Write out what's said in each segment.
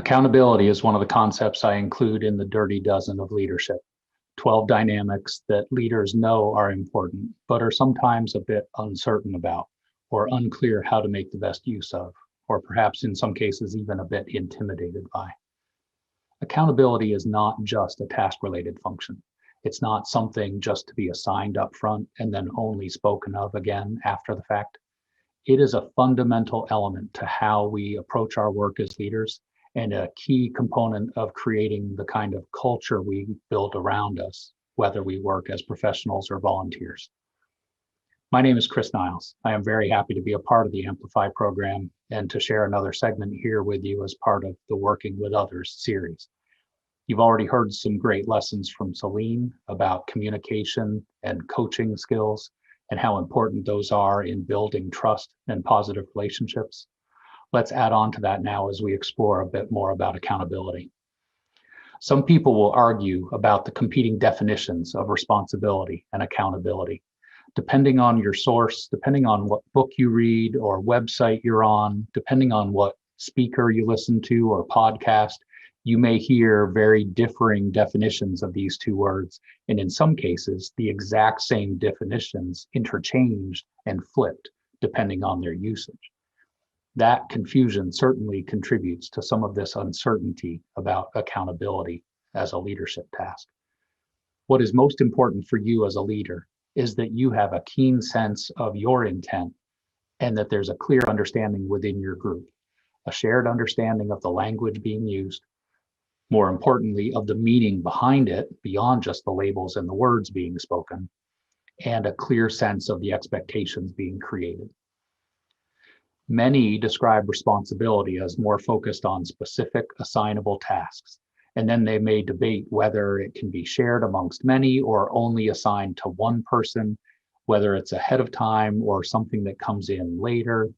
Accountability is one of the concepts I include in the dirty dozen of leadership. 12 dynamics that leaders know are important, but are sometimes a bit uncertain about, or unclear how to make the best use of, or perhaps in some cases even a bit intimidated by. Accountability is not just a task-related function. It's not something just to be assigned up front and then only spoken of again after the fact. It is a fundamental element to how we approach our work as leaders and a key component of creating the kind of culture we build around us, whether we work as professionals or volunteers. My name is Chris Niles. I am very happy to be a part of the Amplify program and to share another segment here with you as part of the Working with Others series. You've already heard some great lessons from Celine about communication and coaching skills and how important those are in building trust and positive relationships. Let's add on to that now as we explore a bit more about accountability. Some people will argue about the competing definitions of responsibility and accountability. Depending on your source, depending on what book you read or website you're on, depending on what speaker you listen to or podcast, you may hear very differing definitions of these two words, and in some cases, the exact same definitions interchanged and flipped depending on their usage. That confusion certainly contributes to some of this uncertainty about accountability as a leadership task. What is most important for you as a leader is that you have a keen sense of your intent and that there's a clear understanding within your group, a shared understanding of the language being used, more importantly, of the meaning behind it beyond just the labels and the words being spoken, and a clear sense of the expectations being created. Many describe responsibility as more focused on specific assignable tasks, and then they may debate whether it can be shared amongst many or only assigned to one person, whether it's ahead of time or something that comes in later.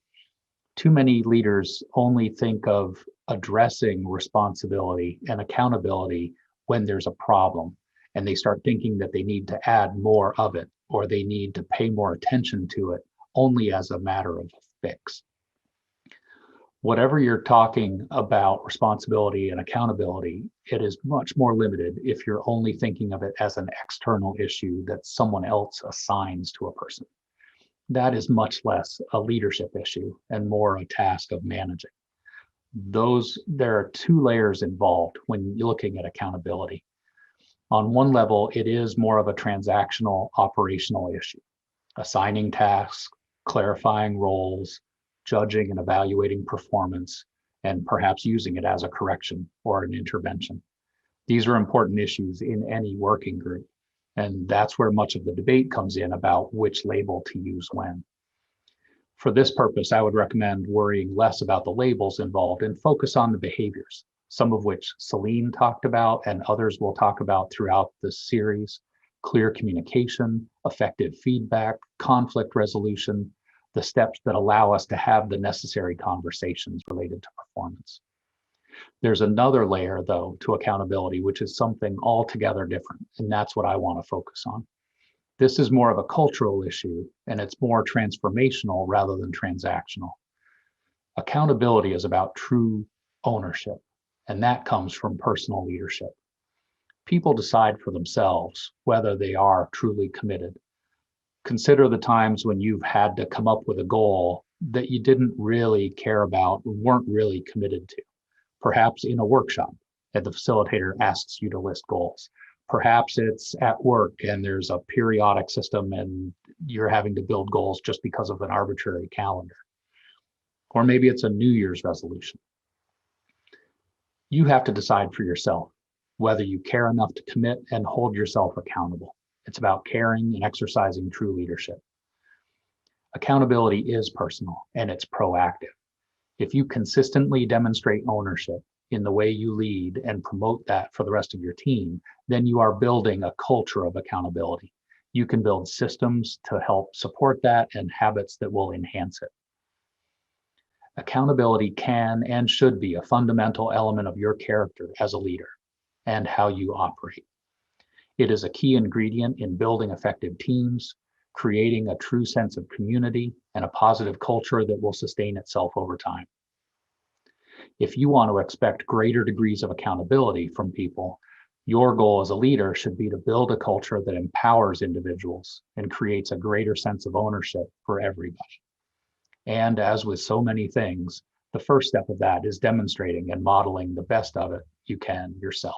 Too many leaders only think of addressing responsibility and accountability when there's a problem, and they start thinking that they need to add more of it or they need to pay more attention to it only as a matter of fix. Whatever you're talking about responsibility and accountability, it is much more limited if you're only thinking of it as an external issue that someone else assigns to a person. That is much less a leadership issue and more a task of managing. There are two layers involved when you're looking at accountability. On one level, it is more of a transactional operational issue, assigning tasks, clarifying roles, judging and evaluating performance, and perhaps using it as a correction or an intervention. These are important issues in any working group, and that's where much of the debate comes in about which label to use when. For this purpose, I would recommend worrying less about the labels involved and focus on the behaviors, some of which Celine talked about and others will talk about throughout this series: clear communication, effective feedback, conflict resolution, the steps that allow us to have the necessary conversations related to performance. There's another layer, though, to accountability, which is something altogether different, and that's what I want to focus on. This is more of a cultural issue, and it's more transformational rather than transactional. Accountability is about true ownership, and that comes from personal leadership. People decide for themselves whether they are truly committed. Consider the times when you've had to come up with a goal that you didn't really care about, weren't really committed to. Perhaps in a workshop that the facilitator asks you to list goals. Perhaps it's at work and there's a periodic system and you're having to build goals just because of an arbitrary calendar. Or maybe it's a New Year's resolution. You have to decide for yourself whether you care enough to commit and hold yourself accountable. It's about caring and exercising true leadership. Accountability is personal and it's proactive. If you consistently demonstrate ownership in the way you lead and promote that for the rest of your team, then you are building a culture of accountability. You can build systems to help support that and habits that will enhance it. Accountability can and should be a fundamental element of your character as a leader and how you operate. It is a key ingredient in building effective teams, creating a true sense of community and a positive culture that will sustain itself over time. If you want to expect greater degrees of accountability from people, your goal as a leader should be to build a culture that empowers individuals and creates a greater sense of ownership for everybody. And as with so many things, the first step of that is demonstrating and modeling the best of it you can yourself.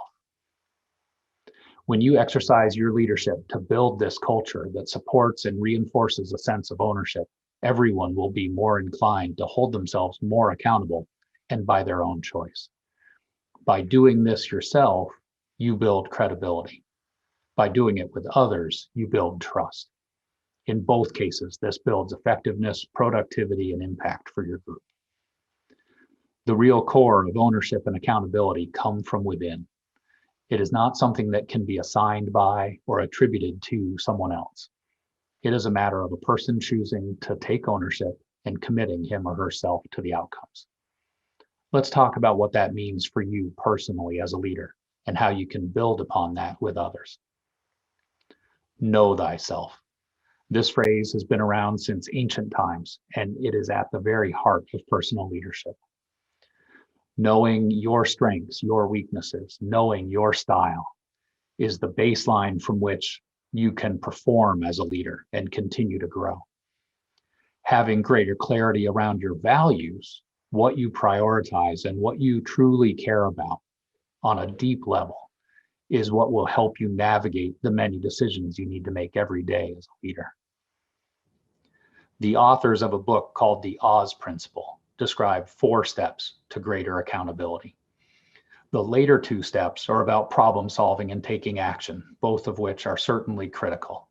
When you exercise your leadership to build this culture that supports and reinforces a sense of ownership, everyone will be more inclined to hold themselves more accountable and by their own choice. By doing this yourself, you build credibility. By doing it with others, you build trust. In both cases, this builds effectiveness, productivity, and impact for your group. The real core of ownership and accountability come from within. It is not something that can be assigned by or attributed to someone else. It is a matter of a person choosing to take ownership and committing him or herself to the outcomes. Let's talk about what that means for you personally as a leader and how you can build upon that with others. Know thyself. This phrase has been around since ancient times, and it is at the very heart of personal leadership. Knowing your strengths, your weaknesses, knowing your style is the baseline from which you can perform as a leader and continue to grow. Having greater clarity around your values, what you prioritize, and what you truly care about on a deep level is what will help you navigate the many decisions you need to make every day as a leader. The authors of a book called The Oz Principle describe 4 steps to greater accountability. The later 2 steps are about problem solving and taking action, both of which are certainly critical.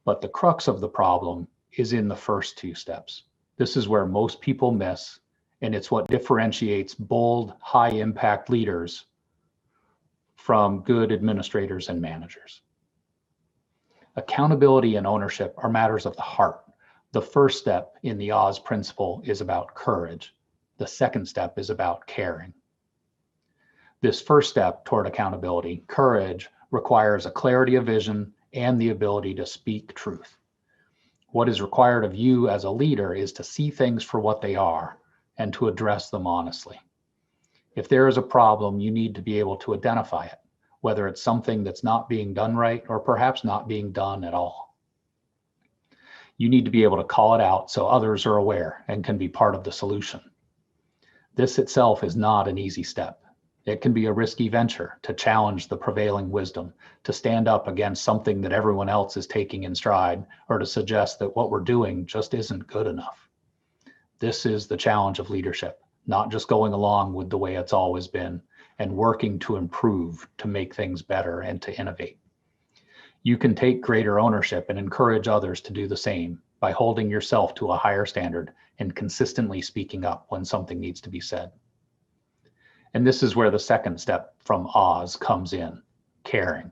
But the crux of the problem is in the first 2 steps. This is where most people miss, and it's what differentiates bold, high-impact leaders from good administrators and managers. Accountability and ownership are matters of the heart. The first step in the Oz principle is about courage. The second step is about caring. This first step toward accountability, courage, requires a clarity of vision and the ability to speak truth. What is required of you as a leader is to see things for what they are and to address them honestly. If there is a problem, you need to be able to identify it, whether it's something that's not being done right or perhaps not being done at all. You need to be able to call it out so others are aware and can be part of the solution. This itself is not an easy step. It can be a risky venture to challenge the prevailing wisdom, to stand up against something that everyone else is taking in stride, or to suggest that what we're doing just isn't good enough. This is the challenge of leadership, not just going along with the way it's always been and working to improve, to make things better and to innovate. You can take greater ownership and encourage others to do the same by holding yourself to a higher standard and consistently speaking up when something needs to be said. And this is where the second step from Oz comes in, caring.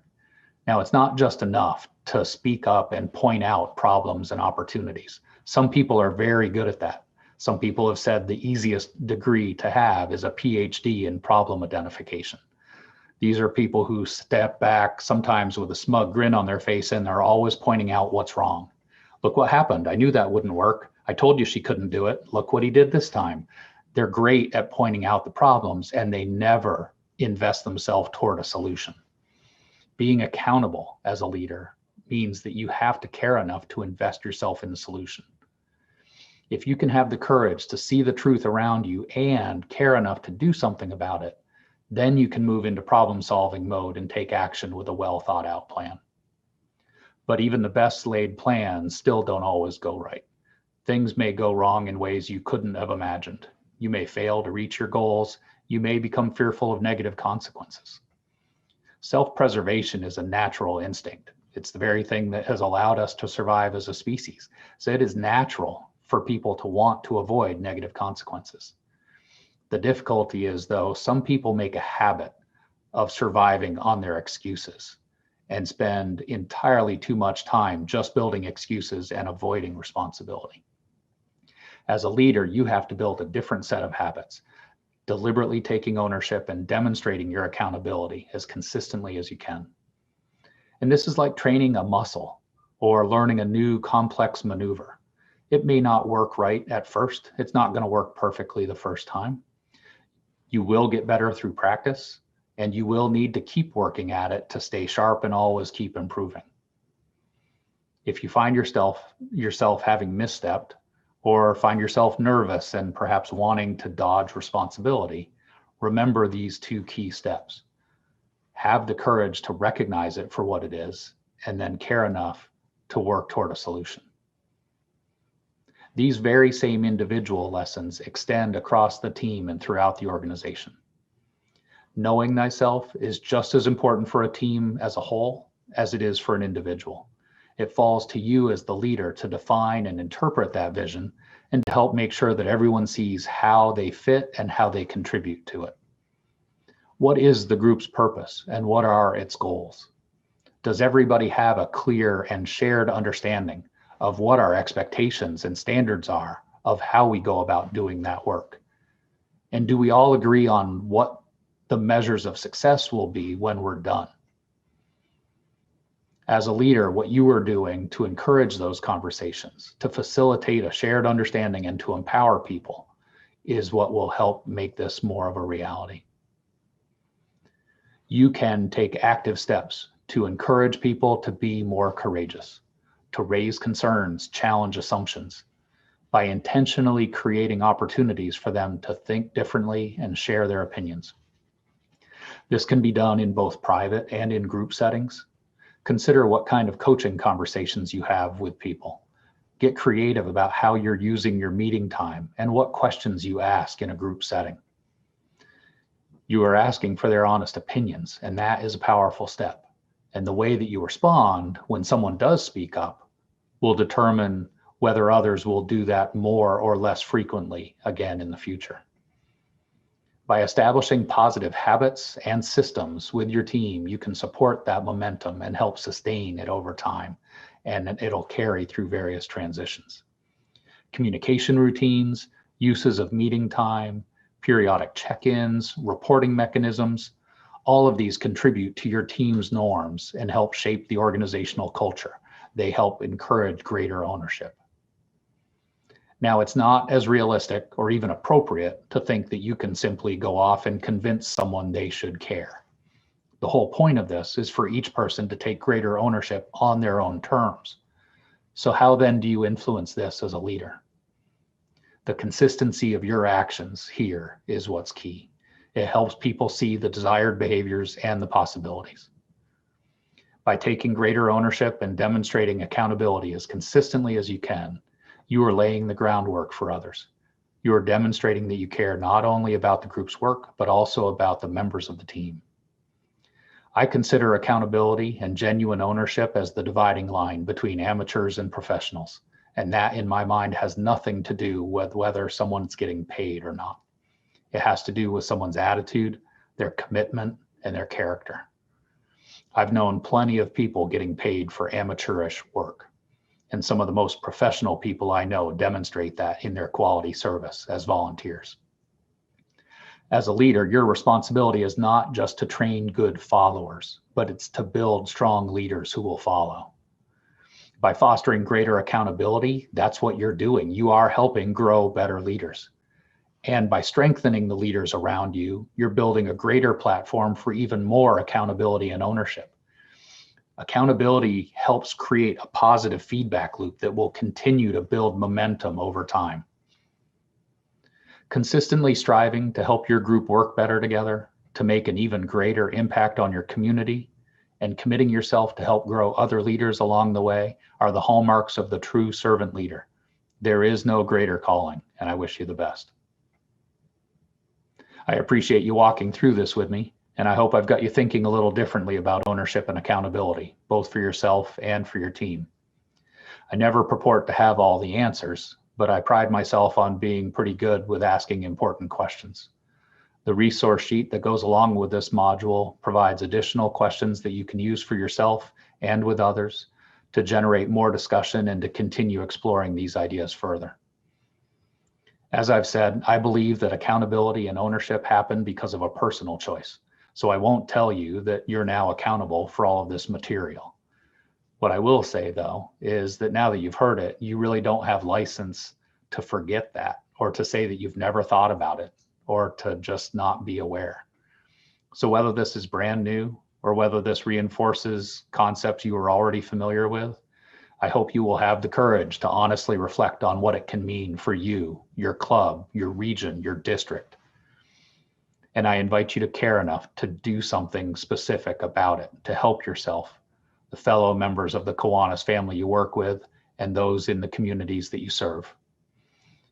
Now, it's not just enough to speak up and point out problems and opportunities. Some people are very good at that. Some people have said the easiest degree to have is a PhD in problem identification. These are people who step back sometimes with a smug grin on their face and they're always pointing out what's wrong. Look what happened. I knew that wouldn't work. I told you she couldn't do it. Look what he did this time. They're great at pointing out the problems and they never invest themselves toward a solution. Being accountable as a leader means that you have to care enough to invest yourself in the solution. If you can have the courage to see the truth around you and care enough to do something about it, then you can move into problem-solving mode and take action with a well-thought-out plan. But even the best laid plans still don't always go right. Things may go wrong in ways you couldn't have imagined. You may fail to reach your goals. You may become fearful of negative consequences. Self-preservation is a natural instinct. It's the very thing that has allowed us to survive as a species. So it is natural for people to want to avoid negative consequences. The difficulty is, though, some people make a habit of surviving on their excuses and spend entirely too much time just building excuses and avoiding responsibility. As a leader, you have to build a different set of habits, deliberately taking ownership and demonstrating your accountability as consistently as you can. And this is like training a muscle or learning a new complex maneuver. It may not work right at first. It's not going to work perfectly the first time. You will get better through practice, and you will need to keep working at it to stay sharp and always keep improving. If you find yourself having misstepped, or find yourself nervous and perhaps wanting to dodge responsibility, remember these two key steps. Have the courage to recognize it for what it is, and then care enough to work toward a solution. These very same individual lessons extend across the team and throughout the organization. Knowing thyself is just as important for a team as a whole as it is for an individual. It falls to you as the leader to define and interpret that vision and to help make sure that everyone sees how they fit and how they contribute to it. What is the group's purpose and what are its goals? Does everybody have a clear and shared understanding of what our expectations and standards are of how we go about doing that work? And do we all agree on what the measures of success will be when we're done? As a leader, what you are doing to encourage those conversations, to facilitate a shared understanding and to empower people is what will help make this more of a reality. You can take active steps to encourage people to be more courageous, to raise concerns, challenge assumptions, by intentionally creating opportunities for them to think differently and share their opinions. This can be done in both private and in group settings. Consider what kind of coaching conversations you have with people. Get creative about how you're using your meeting time and what questions you ask in a group setting. You are asking for their honest opinions, and that is a powerful step. And the way that you respond when someone does speak up will determine whether others will do that more or less frequently again in the future. By establishing positive habits and systems with your team, you can support that momentum and help sustain it over time, and it'll carry through various transitions. Communication routines, uses of meeting time, periodic check-ins, reporting mechanisms, all of these contribute to your team's norms and help shape the organizational culture. They help encourage greater ownership. Now, it's not as realistic or even appropriate to think that you can simply go off and convince someone they should care. The whole point of this is for each person to take greater ownership on their own terms. So how then do you influence this as a leader? The consistency of your actions here is what's key. It helps people see the desired behaviors and the possibilities. By taking greater ownership and demonstrating accountability as consistently as you can, you are laying the groundwork for others. You are demonstrating that you care not only about the group's work, but also about the members of the team. I consider accountability and genuine ownership as the dividing line between amateurs and professionals. And that, in my mind, has nothing to do with whether someone's getting paid or not. It has to do with someone's attitude, their commitment, and their character. I've known plenty of people getting paid for amateurish work. And some of the most professional people I know demonstrate that in their quality service as volunteers. As a leader, your responsibility is not just to train good followers, but it's to build strong leaders who will follow. By fostering greater accountability, that's what you're doing. You are helping grow better leaders. And by strengthening the leaders around you, you're building a greater platform for even more accountability and ownership. Accountability helps create a positive feedback loop that will continue to build momentum over time. Consistently striving to help your group work better together, to make an even greater impact on your community, and committing yourself to help grow other leaders along the way are the hallmarks of the true servant leader. There is no greater calling, and I wish you the best. I appreciate you walking through this with me, and I hope I've got you thinking a little differently about ownership and accountability, both for yourself and for your team. I never purport to have all the answers, but I pride myself on being pretty good with asking important questions. The resource sheet that goes along with this module provides additional questions that you can use for yourself and with others to generate more discussion and to continue exploring these ideas further. As I've said, I believe that accountability and ownership happen because of a personal choice. So I won't tell you that you're now accountable for all of this material. What I will say, though, is that now that you've heard it, you really don't have license to forget that or to say that you've never thought about it or to just not be aware. So whether this is brand new or whether this reinforces concepts you are already familiar with, I hope you will have the courage to honestly reflect on what it can mean for you, your club, your region, your district. And I invite you to care enough to do something specific about it, to help yourself, the fellow members of the Kiwanis family you work with, and those in the communities that you serve.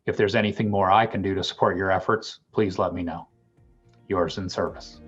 If there's anything more I can do to support your efforts, please let me know. Yours in service.